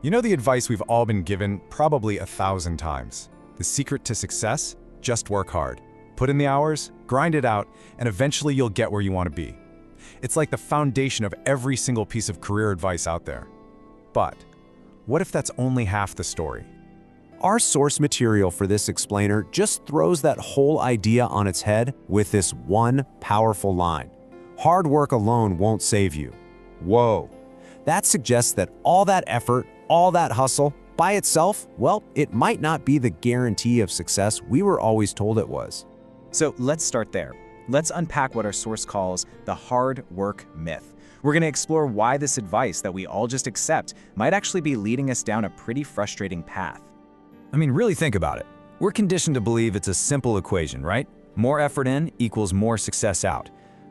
You know the advice we've all been given probably 1,000 times. The secret to success? Just work hard. Put in the hours, grind it out, and eventually you'll get where you want to be. It's like the foundation of every single piece of career advice out there. But what if that's only half the story? Our source material for this explainer just throws that whole idea on its head with this one powerful line. Hard work alone won't save you. Whoa. That suggests that all that effort, all that hustle, by itself, well, it might not be the guarantee of success we were always told it was. So let's start there. Let's unpack what our source calls the hard work myth. We're going to explore why this advice that we all just accept might actually be leading us down a pretty frustrating path. I mean, really think about it. We're conditioned to believe it's a simple equation, right? More effort in equals more success out.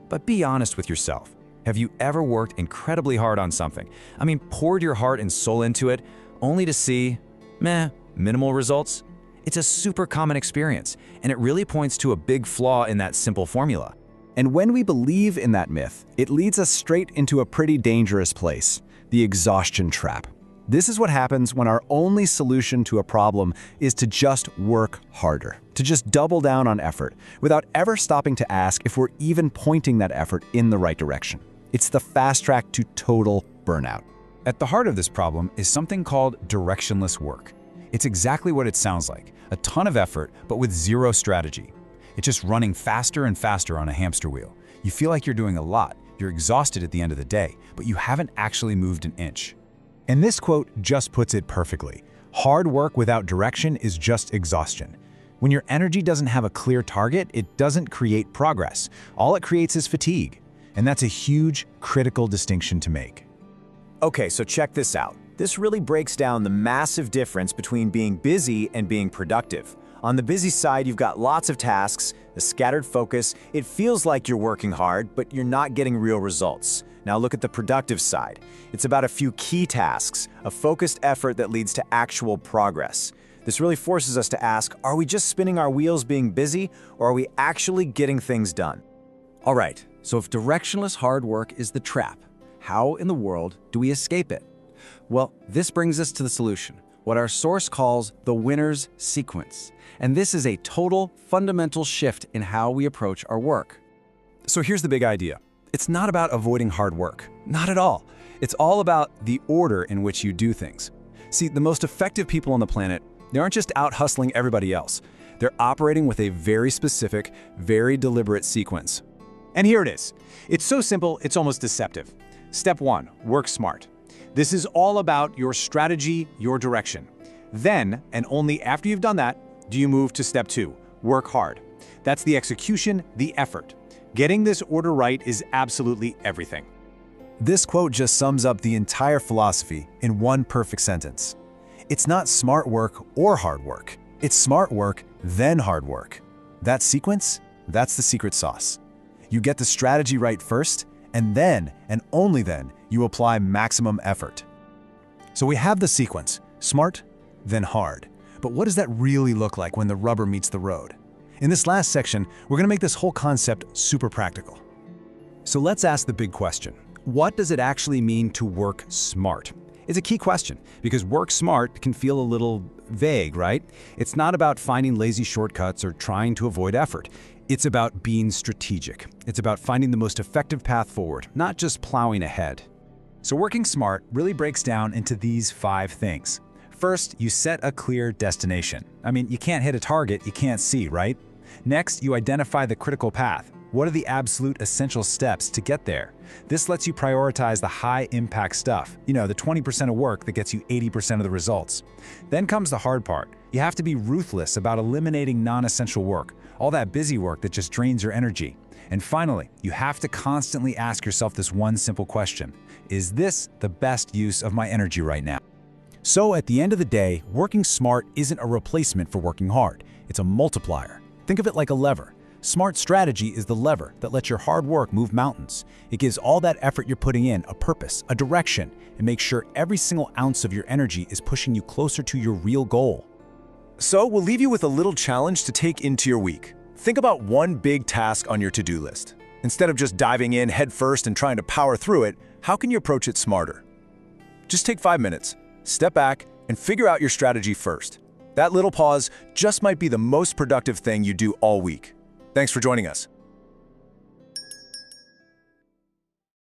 But be honest with yourself. Have you ever worked incredibly hard on something? I mean, poured your heart and soul into it, only to see, minimal results? It's a super common experience, and it really points to a big flaw in that simple formula. And when we believe in that myth, it leads us straight into a pretty dangerous place, the exhaustion trap. This is what happens when our only solution to a problem is to just work harder, to just double down on effort, without ever stopping to ask if we're even pointing that effort in the right direction. It's the fast track to total burnout. At the heart of this problem is something called directionless work. It's exactly what it sounds like, a ton of effort, but with zero strategy. It's just running faster and faster on a hamster wheel. You feel like you're doing a lot, you're exhausted at the end of the day, but you haven't actually moved an inch. And this quote just puts it perfectly. Hard work without direction is just exhaustion. When your energy doesn't have a clear target, it doesn't create progress. All it creates is fatigue. And that's a huge, critical distinction to make. Okay, so check this out. This really breaks down the massive difference between being busy and being productive. On the busy side, you've got lots of tasks, a scattered focus. It feels like you're working hard, but you're not getting real results. Now look at the productive side. It's about a few key tasks, a focused effort that leads to actual progress. This really forces us to ask, are we just spinning our wheels being busy, or are we actually getting things done? All right, so if directionless hard work is the trap, how in the world do we escape it? Well, this brings us to the solution, what our source calls the winner's sequence. And this is a total, fundamental shift in how we approach our work. So here's the big idea. It's not about avoiding hard work. Not at all. It's all about the order in which you do things. See, the most effective people on the planet, they aren't just out hustling everybody else. They're operating with a very specific, very deliberate sequence. And here it is. It's so simple, it's almost deceptive. Step 1, work smart. This is all about your strategy, your direction. Then, and only after you've done that, do you move to step 2, work hard. That's the execution, the effort. Getting this order right is absolutely everything. This quote just sums up the entire philosophy in one perfect sentence. It's not smart work or hard work. It's smart work, then hard work. That sequence, that's the secret sauce. You get the strategy right first, and then, and only then, you apply maximum effort. So we have the sequence, smart, then hard. But what does that really look like when the rubber meets the road? In this last section, we're going to make this whole concept super practical. So let's ask the big question. What does it actually mean to work smart? It's a key question because work smart can feel a little vague, right? It's not about finding lazy shortcuts or trying to avoid effort. It's about being strategic. It's about finding the most effective path forward, not just plowing ahead. So working smart really breaks down into these 5 things. First, you set a clear destination. I mean, you can't hit a target you can't see, right? Next, you identify the critical path. What are the absolute essential steps to get there? This lets you prioritize the high-impact stuff, the 20% of work that gets you 80% of the results. Then comes the hard part. You have to be ruthless about eliminating non-essential work, all that busy work that just drains your energy. And finally, you have to constantly ask yourself this one simple question. Is this the best use of my energy right now? So at the end of the day, working smart isn't a replacement for working hard. It's a multiplier. Think of it like a lever. Smart strategy is the lever that lets your hard work move mountains. It gives all that effort you're putting in a purpose, a direction, and makes sure every single ounce of your energy is pushing you closer to your real goal. So we'll leave you with a little challenge to take into your week. Think about one big task on your to-do list. Instead of just diving in head first and trying to power through it, how can you approach it smarter? Just take 5 minutes. step back, and figure out your strategy first. That little pause just might be the most productive thing you do all week. Thanks for joining us.